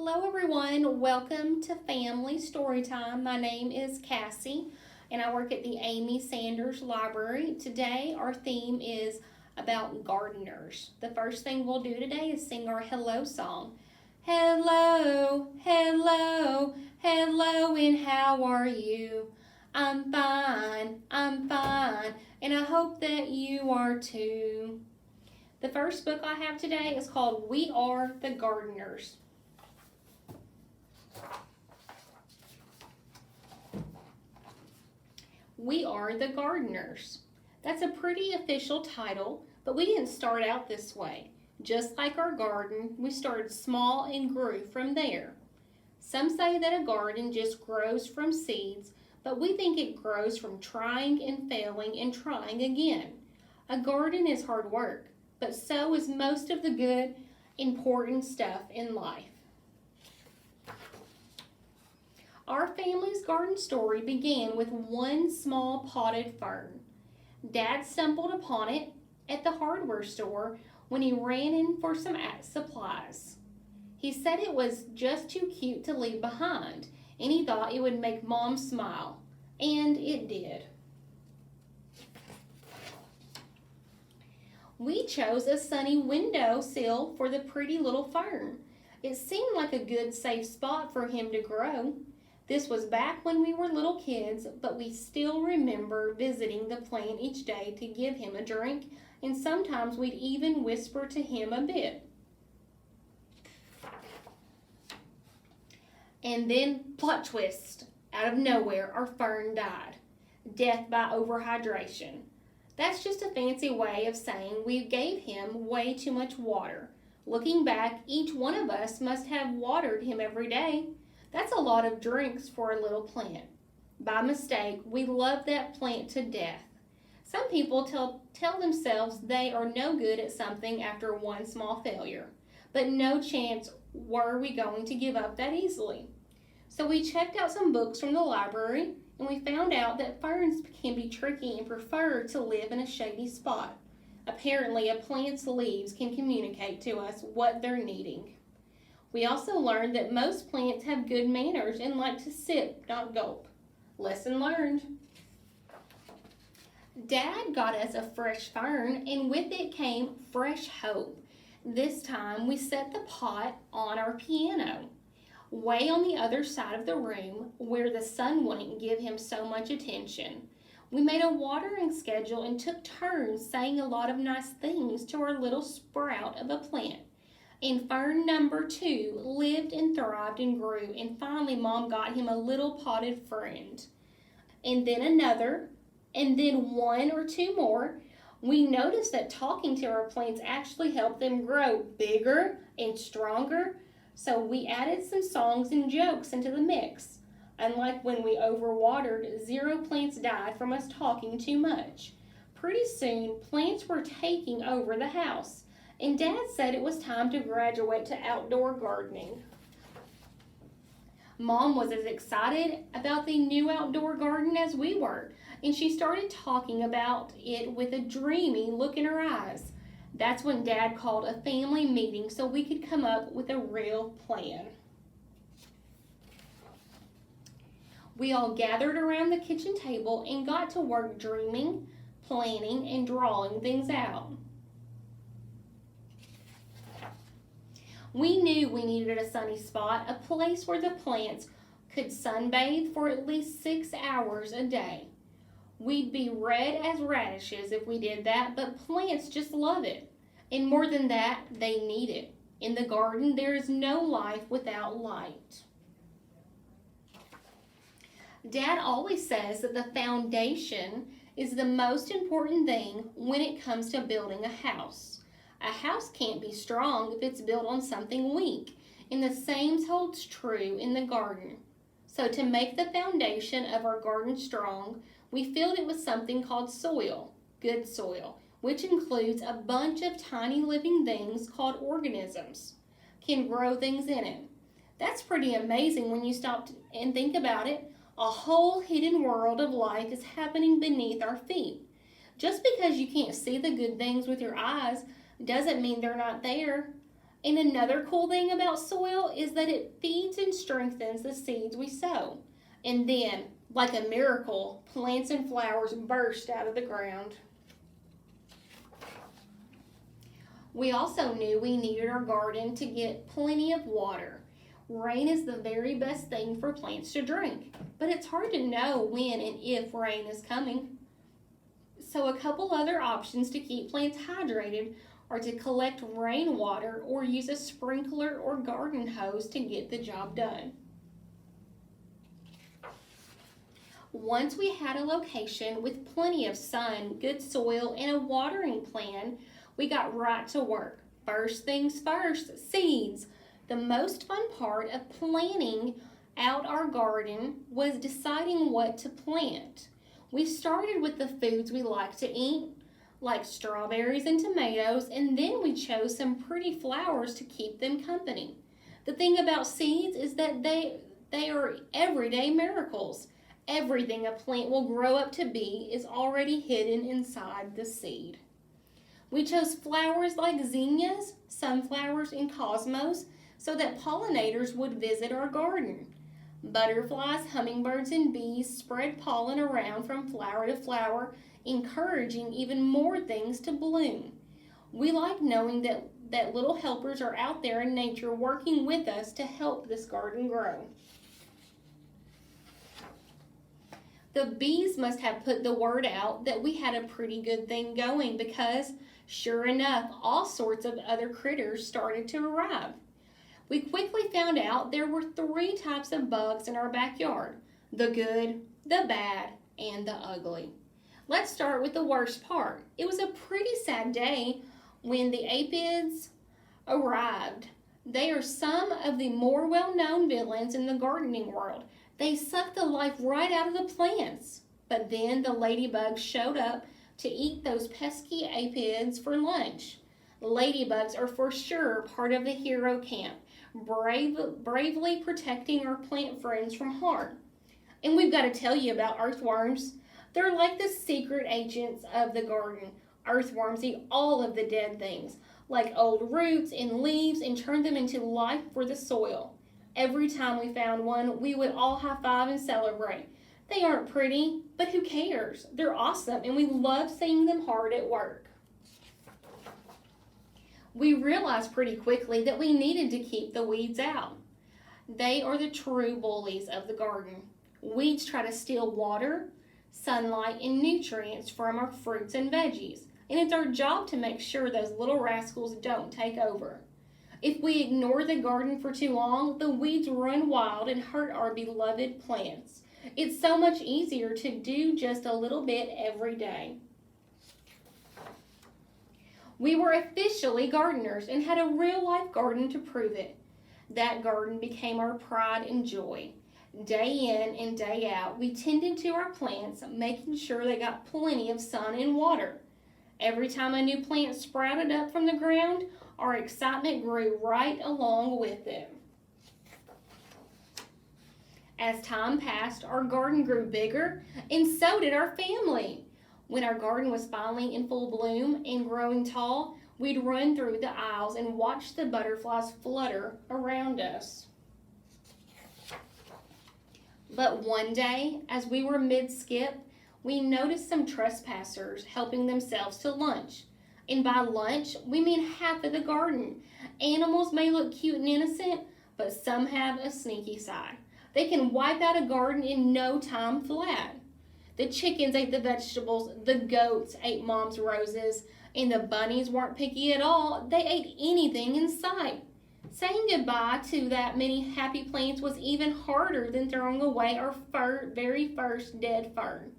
Hello everyone, welcome to Family Storytime. My name is Cassie and I work at the Amy Sanders Library. Today our theme is about gardeners. The first thing we'll do today is sing our hello song. Hello, hello, hello, and how are you? I'm fine, and I hope that you are too. The first book I have today is called We Are the Gardeners. We Are the Gardeners. That's a pretty official title, but we didn't start out this way. Just like our garden, we started small and grew from there. Some say that a garden just grows from seeds, but we think it grows from trying and failing and trying again. A garden is hard work, but so is most of the good, important stuff in life. Our family's garden story began with one small potted fern. Dad stumbled upon it at the hardware store when he ran in for some supplies. He said it was just too cute to leave behind, and he thought it would make Mom smile. And it did. We chose a sunny windowsill for the pretty little fern. It seemed like a good, safe spot for him to grow. This was back when we were little kids, but we still remember visiting the plant each day to give him a drink, and sometimes we'd even whisper to him a bit. And then, plot twist, out of nowhere, our fern died. Death by overhydration. That's just a fancy way of saying we gave him way too much water. Looking back, each one of us must have watered him every day. That's a lot of drinks for a little plant. By mistake, we love that plant to death. Some people tell themselves they are no good at something after one small failure, but no chance were we going to give up that easily. So we checked out some books from the library, and we found out that ferns can be tricky and prefer to live in a shady spot. Apparently, a plant's leaves can communicate to us what they're needing. We also learned that most plants have good manners and like to sip, not gulp. Lesson learned. Dad got us a fresh fern, and with it came fresh hope. This time we set the pot on our piano, way on the other side of the room where the sun wouldn't give him so much attention. We made a watering schedule and took turns saying a lot of nice things to our little sprout of a plant. And fern number 2 lived and thrived and grew, and finally Mom got him a little potted friend. And then another, and then 1 or 2 more. We noticed that talking to our plants actually helped them grow bigger and stronger, so we added some songs and jokes into the mix. Unlike when we overwatered, 0 plants died from us talking too much. Pretty soon, plants were taking over the house. And Dad said it was time to graduate to outdoor gardening. Mom was as excited about the new outdoor garden as we were, and she started talking about it with a dreamy look in her eyes. That's when Dad called a family meeting so we could come up with a real plan. We all gathered around the kitchen table and got to work dreaming, planning, and drawing things out. We knew we needed a sunny spot, a place where the plants could sunbathe for at least 6 hours a day. We'd be red as radishes if we did that, but plants just love it. And more than that, they need it. In the garden, there is no life without light. Dad always says that the foundation is the most important thing when it comes to building a house. A house can't be strong if it's built on something weak, and the same holds true in the garden. So to make the foundation of our garden strong, we filled it with something called soil, good soil, which includes a bunch of tiny living things called organisms, can grow things in it. That's pretty amazing when you stop and think about it. A whole hidden world of life is happening beneath our feet. Just because you can't see the good things with your eyes doesn't mean they're not there. And another cool thing about soil is that it feeds and strengthens the seeds we sow. And then, like a miracle, plants and flowers burst out of the ground. We also knew we needed our garden to get plenty of water. Rain is the very best thing for plants to drink, but it's hard to know when and if rain is coming. So a couple other options to keep plants hydrated are to collect rainwater or use a sprinkler or garden hose to get the job done. Once we had a location with plenty of sun, good soil, and a watering plan, we got right to work. First things first, seeds. The most fun part of planning out our garden was deciding what to plant. We started with the foods we like to eat, like strawberries and tomatoes, and then we chose some pretty flowers to keep them company. The thing about seeds is that they are everyday miracles. Everything a plant will grow up to be is already hidden inside the seed. We chose flowers like zinnias, sunflowers, and cosmos so that pollinators would visit our garden. Butterflies, hummingbirds, and bees spread pollen around from flower to flower, encouraging even more things to bloom. We like knowing that little helpers are out there in nature working with us to help this garden grow. The bees must have put the word out that we had a pretty good thing going because, sure enough, all sorts of other critters started to arrive. We quickly found out there were 3 types of bugs in our backyard: the good, the bad, and the ugly. Let's start with the worst part. It was a pretty sad day when the aphids arrived. They are some of the more well-known villains in the gardening world. They suck the life right out of the plants. But then the ladybugs showed up to eat those pesky aphids for lunch. Ladybugs are for sure part of the hero camp, bravely protecting our plant friends from harm. And we've got to tell you about earthworms. They're like the secret agents of the garden. Earthworms eat all of the dead things, like old roots and leaves, and turn them into life for the soil. Every time we found one, we would all high-five and celebrate. They aren't pretty, but who cares? They're awesome, and we love seeing them hard at work. We realized pretty quickly that we needed to keep the weeds out. They are the true bullies of the garden. Weeds try to steal water, sunlight, and nutrients from our fruits and veggies, and it's our job to make sure those little rascals don't take over. If we ignore the garden for too long, the weeds run wild and hurt our beloved plants. It's so much easier to do just a little bit every day. We were officially gardeners and had a real-life garden to prove it. That garden became our pride and joy. Day in and day out, we tended to our plants, making sure they got plenty of sun and water. Every time a new plant sprouted up from the ground, our excitement grew right along with it. As time passed, our garden grew bigger, and so did our family. When our garden was finally in full bloom and growing tall, we'd run through the aisles and watch the butterflies flutter around us. But one day, as we were mid-skip, we noticed some trespassers helping themselves to lunch. And by lunch, we mean half of the garden. Animals may look cute and innocent, but some have a sneaky side. They can wipe out a garden in no time flat. The chickens ate the vegetables, the goats ate Mom's roses, and the bunnies weren't picky at all. They ate anything in sight. Saying goodbye to that many happy plants was even harder than throwing away our very first dead fern.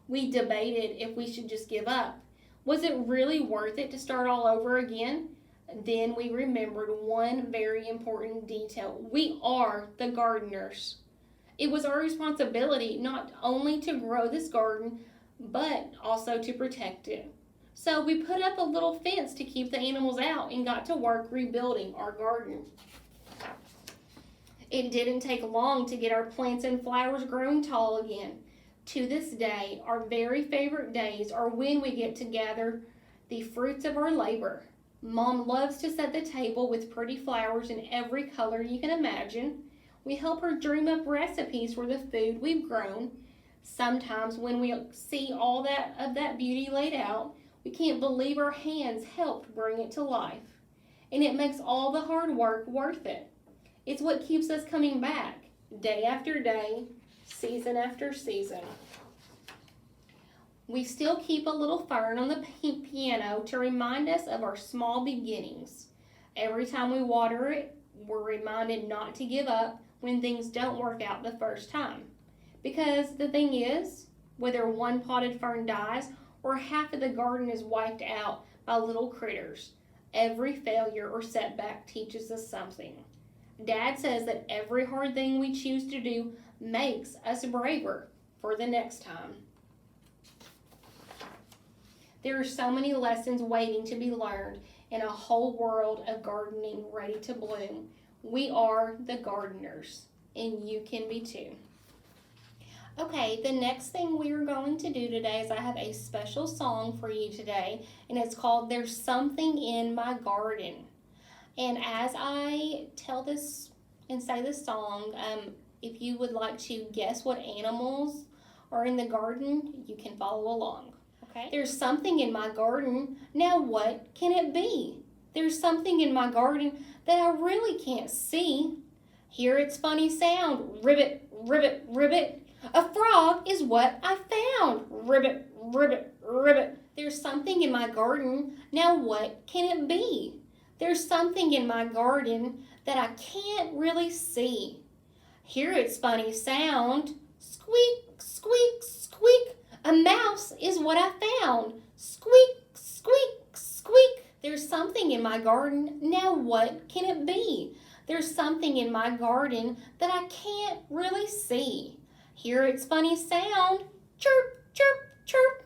We debated if we should just give up. Was it really worth it to start all over again? Then we remembered one very important detail. We are the gardeners. It was our responsibility not only to grow this garden, but also to protect it. So we put up a little fence to keep the animals out and got to work rebuilding our garden. It didn't take long to get our plants and flowers growing tall again. To this day, our very favorite days are when we get to gather the fruits of our labor. Mom loves to set the table with pretty flowers in every color you can imagine. We help her dream up recipes for the food we've grown. Sometimes when we see all of that beauty laid out, we can't believe our hands helped bring it to life. And it makes all the hard work worth it. It's what keeps us coming back, day after day, season after season. We still keep a little fern on the piano to remind us of our small beginnings. Every time we water it, we're reminded not to give up when things don't work out the first time. Because the thing is, whether one potted fern dies or half of the garden is wiped out by little critters, every failure or setback teaches us something. Dad says that every hard thing we choose to do makes us braver for the next time. There are so many lessons waiting to be learned in a whole world of gardening ready to bloom. We are the gardeners, and you can be too. Okay, the next thing we are going to do today is I have a special song for you today, and it's called There's Something in My Garden. And as I tell this and say this song, if you would like to guess what animals are in the garden, you can follow along. Okay. There's something in my garden. Now what can it be? There's something in my garden that I really can't see. Hear its funny sound. Ribbit, ribbit, ribbit. A frog is what I found. Ribbit, ribbit, ribbit. There's something in my garden. Now what can it be? There's something in my garden that I can't really see. Hear its funny sound. Squeak, squeak, squeak. A mouse is what I found. Squeak, squeak, squeak. There's something in my garden. Now what can it be? There's something in my garden that I can't really see. Hear its funny sound. Chirp, chirp, chirp.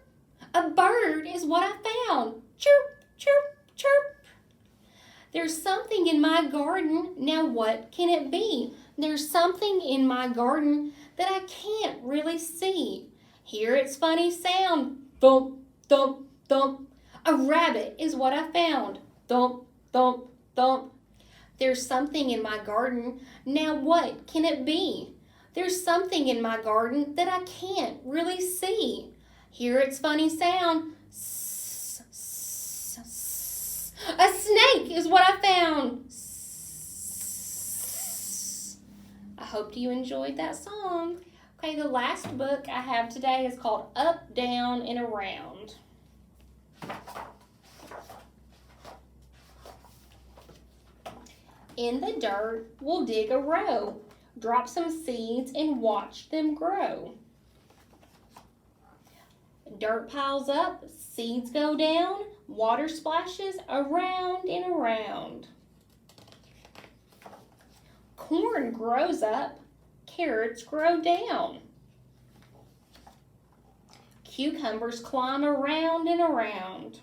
A bird is what I found. Chirp, chirp, chirp. There's something in my garden. Now what can it be? There's something in my garden that I can't really see. Hear its funny sound. Thump, thump, thump. A rabbit is what I found. Thump, thump, thump. There's something in my garden. Now what can it be? There's something in my garden that I can't really see. Hear its funny sound. Sss, sss, sss. A snake is what I found. Sss. I hope you enjoyed that song. Okay, the last book I have today is called Up, Down, and Around. In the dirt, we'll dig a row, drop some seeds, and watch them grow. Dirt piles up, seeds go down, water splashes around and around. Corn grows up, carrots grow down. Cucumbers climb around and around.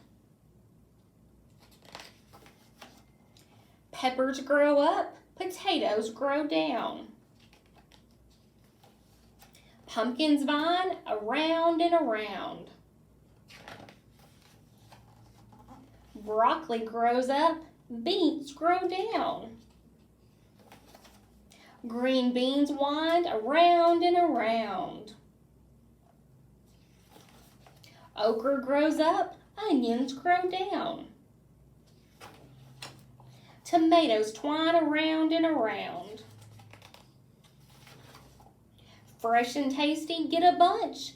Peppers grow up, potatoes grow down. Pumpkins vine around and around. Broccoli grows up, beets grow down. Green beans wind around and around. Okra grows up, onions grow down. Tomatoes twine around and around. Fresh and tasty, get a bunch.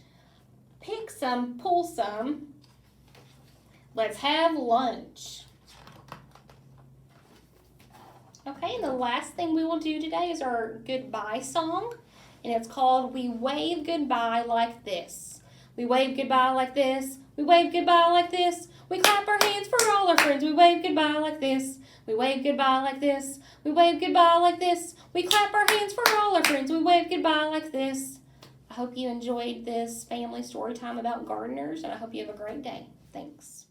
Pick some, pull some. Let's have lunch. Okay, and the last thing we will do today is our goodbye song, and it's called We Wave Goodbye Like This. We wave goodbye like this. We wave goodbye like this. We clap our hands for all our friends. We wave goodbye like this. We wave goodbye like this. We wave goodbye like this. We clap our hands for all our friends. We wave goodbye like this. I hope you enjoyed this family story time about gardeners, and I hope you have a great day. Thanks.